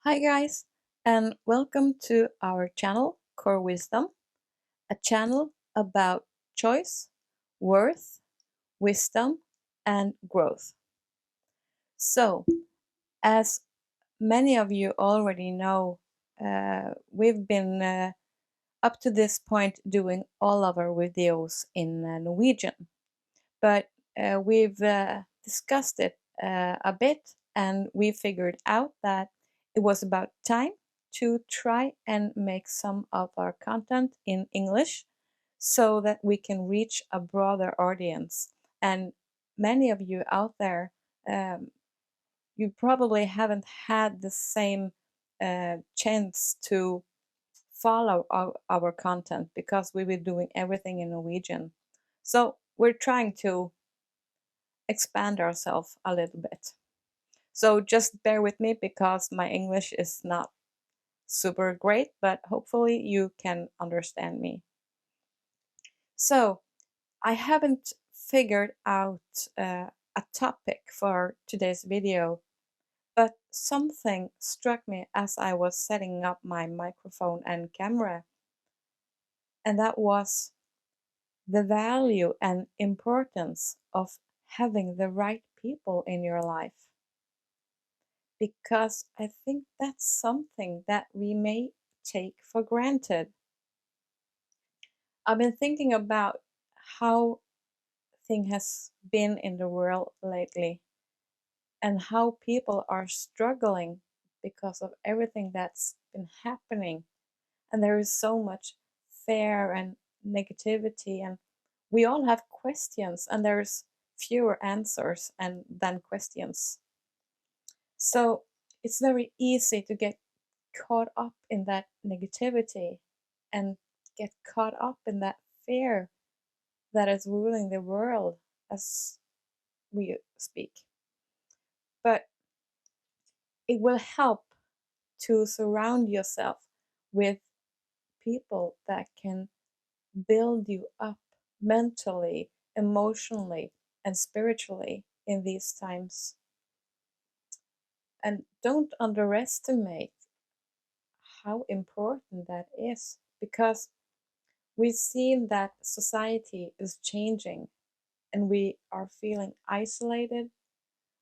Hi guys, and welcome to our channel, Corewisdom, a channel about choice, worth, wisdom, and growth. So, as many of you already know, we've been up to this point doing all of our videos in Norwegian, but we've discussed it a bit, and we figured out that it was about time to try and make some of our content in English so that we can reach a broader audience. And many of you out there, um, you probably haven't had the same chance to follow our content because we were doing everything in Norwegian. So we're trying to expand ourselves a little bit. So just bear with me because my English is not super great, but hopefully you can understand me. So I haven't figured out a topic for today's video, but something struck me as I was setting up my microphone and camera, and that was the value and importance of having the right people in your life. Because I think that's something that we may take for granted. I've been thinking about how things has been in the world lately and how people are struggling because of everything that's been happening. And there is so much fear and negativity, and we all have questions, and there's fewer answers than questions. So it's very easy to get caught up in that negativity and get caught up in that fear that is ruling the world as we speak. But it will help to surround yourself with people that can build you up mentally, emotionally, and spiritually in these times. And don't underestimate how important that is, because we've seen that society is changing and we are feeling isolated,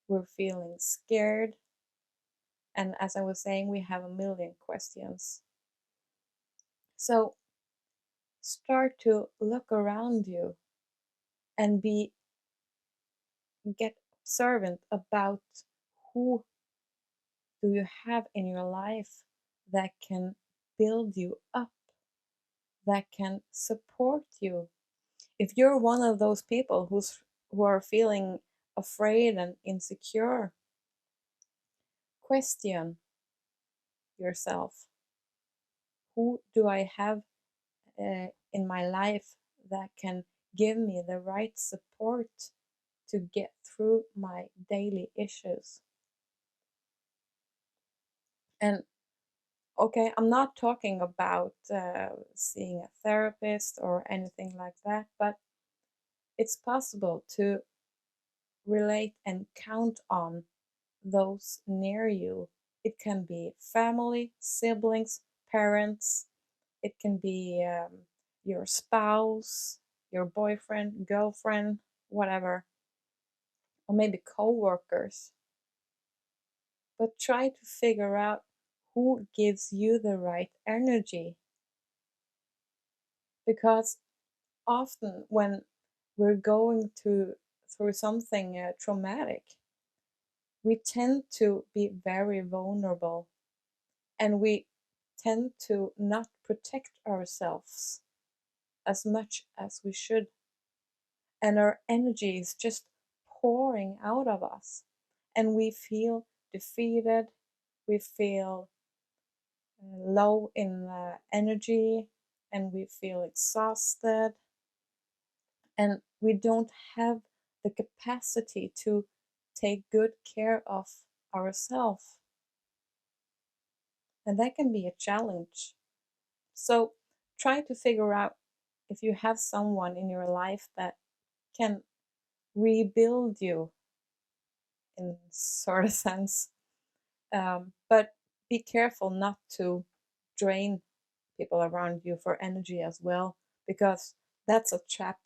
we're feeling scared, and as I was saying, we have a million questions. So start to look around you and get observant about who do you have in your life that can build you up, that can support you. If you're one of those people who are feeling afraid and insecure, question yourself. Who do I have in my life that can give me the right support to get through my daily issues? And okay, I'm not talking about seeing a therapist or anything like that, but it's possible to relate and count on those near you. It can be family, siblings, parents, it can be your spouse, your boyfriend, girlfriend, whatever, or maybe co-workers. But try to figure out who gives you the right energy. Because often when we're going through something traumatic, we tend to be very vulnerable, and we tend to not protect ourselves as much as we should, and our energy is just pouring out of us, and we feel defeated, we feel low in energy, and we feel exhausted, and we don't have the capacity to take good care of ourselves, and that can be a challenge. So try to figure out if you have someone in your life that can rebuild you in sort of sense. But be careful not to drain people around you for energy as well, because that's a trap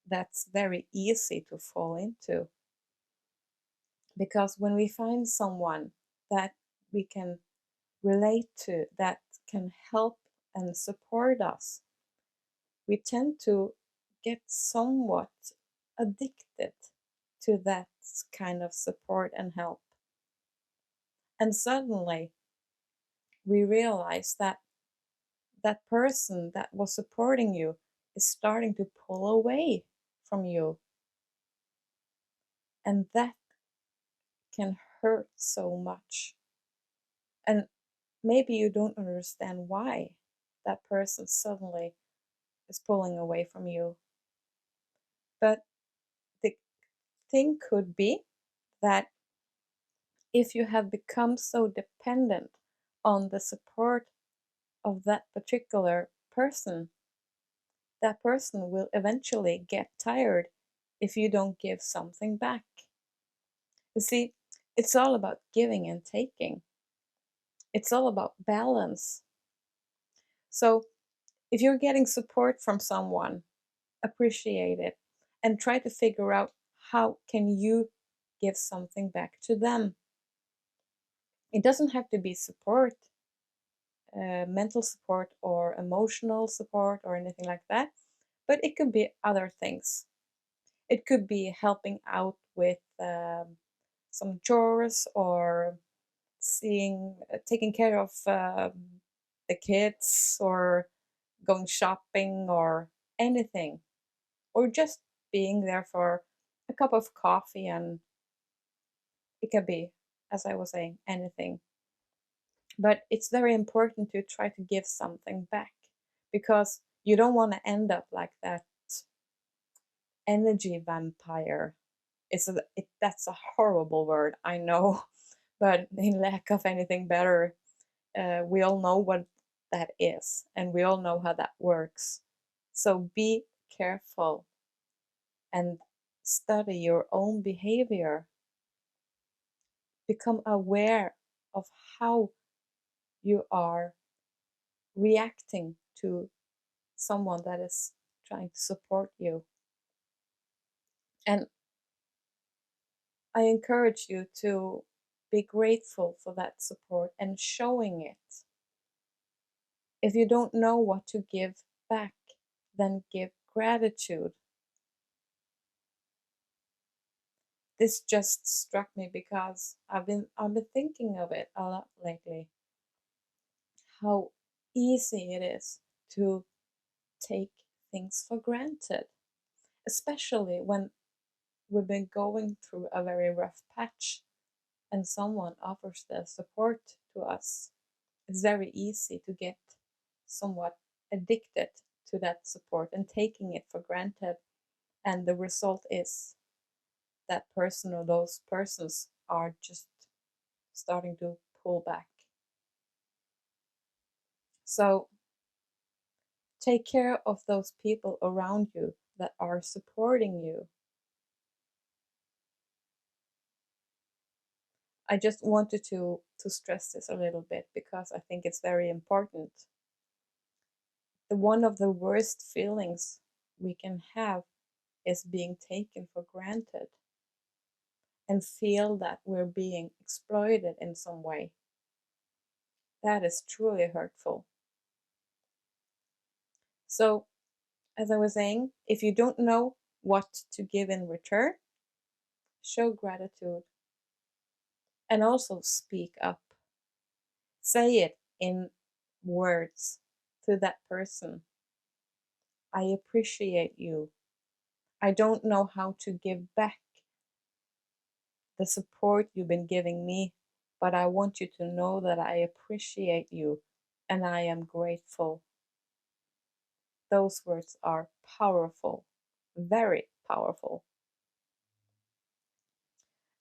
that's very easy to fall into. Because when we find someone that we can relate to, that can help and support us, we tend to get somewhat addicted to that kind of support and help. And suddenly we realize that that person that was supporting you is starting to pull away from you. And that can hurt so much. And maybe you don't understand why that person suddenly is pulling away from you. But the thing could be that if you have become so dependent on the support of that particular person, that person will eventually get tired if you don't give something back. You see, it's all about giving and taking. It's all about balance. So if you're getting support from someone, appreciate it and try to figure out how can you give something back to them. It doesn't have to be support, mental support or emotional support or anything like that, but it could be other things. It could be helping out with some chores, or taking care of the kids, or going shopping, or anything, or just being there for a cup of coffee. And it can be, as I was saying, anything. But it's very important to try to give something back, because you don't want to end up like that energy vampire. That's a horrible word, I know, but in lack of anything better, we all know what that is, and we all know how that works. So be careful and study your own behavior. Become aware of how you are reacting to someone that is trying to support you. And I encourage you to be grateful for that support and showing it. If you don't know what to give back, then give gratitude. This just struck me because I've been thinking of it a lot lately. How easy it is to take things for granted, especially when we've been going through a very rough patch and someone offers their support to us. It's very easy to get somewhat addicted to that support and taking it for granted. And the result is that person or those persons are just starting to pull back. So take care of those people around you that are supporting you. I just wanted to stress this a little bit because I think it's very important. One of the worst feelings we can have is being taken for granted and feel that we're being exploited in some way. That is truly hurtful. So, as I was saying, if you don't know what to give in return, show gratitude and also speak up. Say it in words to that person. I appreciate you. I don't know how to give back the support you've been giving me, but I want you to know that I appreciate you and I am grateful. Those words are powerful, very powerful.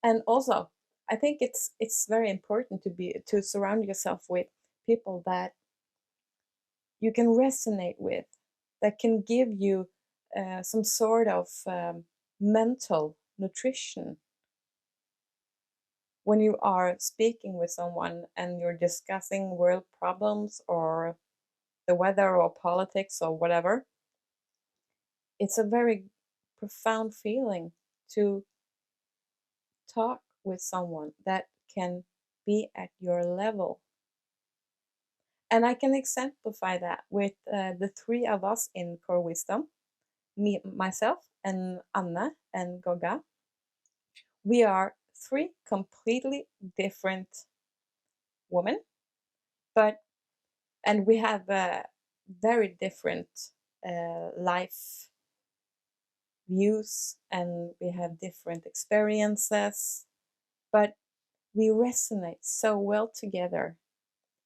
And also, I think it's very important to surround yourself with people that you can resonate with, that can give you some sort of mental nutrition. when you are speaking with someone and you're discussing world problems or the weather or politics or whatever, it's a very profound feeling to talk with someone that can be at your level. And I can exemplify that with the three of us in Corewisdom, me, myself, and Anna and Goga. We are three completely different women, but and we have very different life views and we have different experiences, but we resonate so well together.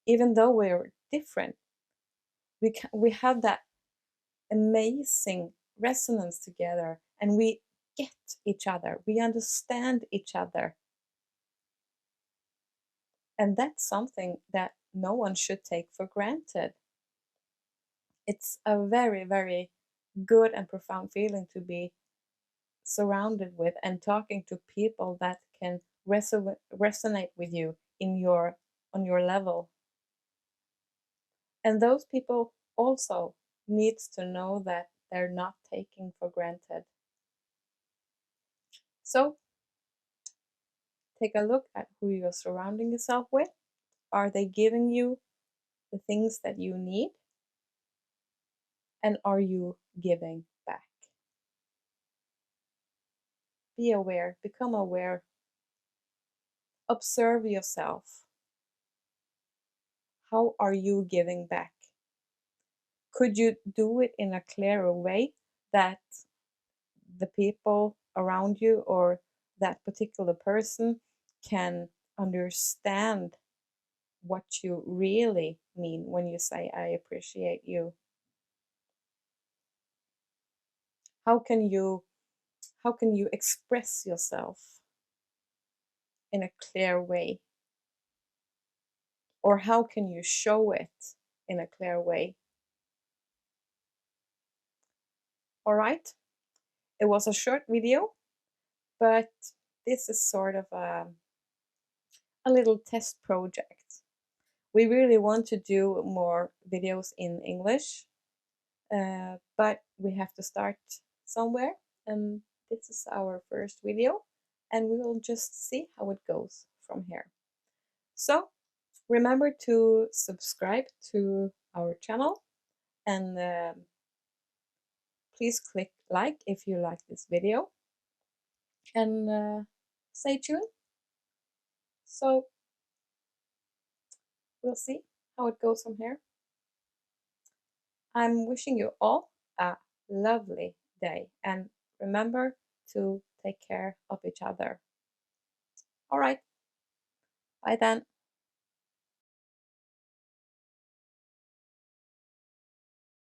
Even though we're different, we have that amazing resonance together and we get each other, we understand each other. And that's something that no one should take for granted. It's a very, very good and profound feeling to be surrounded with and talking to people that can resonate with you in your on your level. And those people also needs to know that they're not taken for granted. So take a look at who you're surrounding yourself with. Are they giving you the things that you need? And are you giving back? Be aware, become aware, observe yourself. How are you giving back? Could you do it in a clearer way that the people around you or that particular person can understand what you really mean when you say, I appreciate you? How can you express yourself in a clear way? Or how can you show it in a clear way? All right, it was a short video, but this is sort of a little test project. We really want to do more videos in English, but we have to start somewhere, and this is our first video, and we will just see how it goes from here. So remember to subscribe to our channel, and please click like if you like this video, and stay tuned. So we'll see how it goes from here. I'm wishing you all a lovely day, and remember to take care of each other. All right, bye then.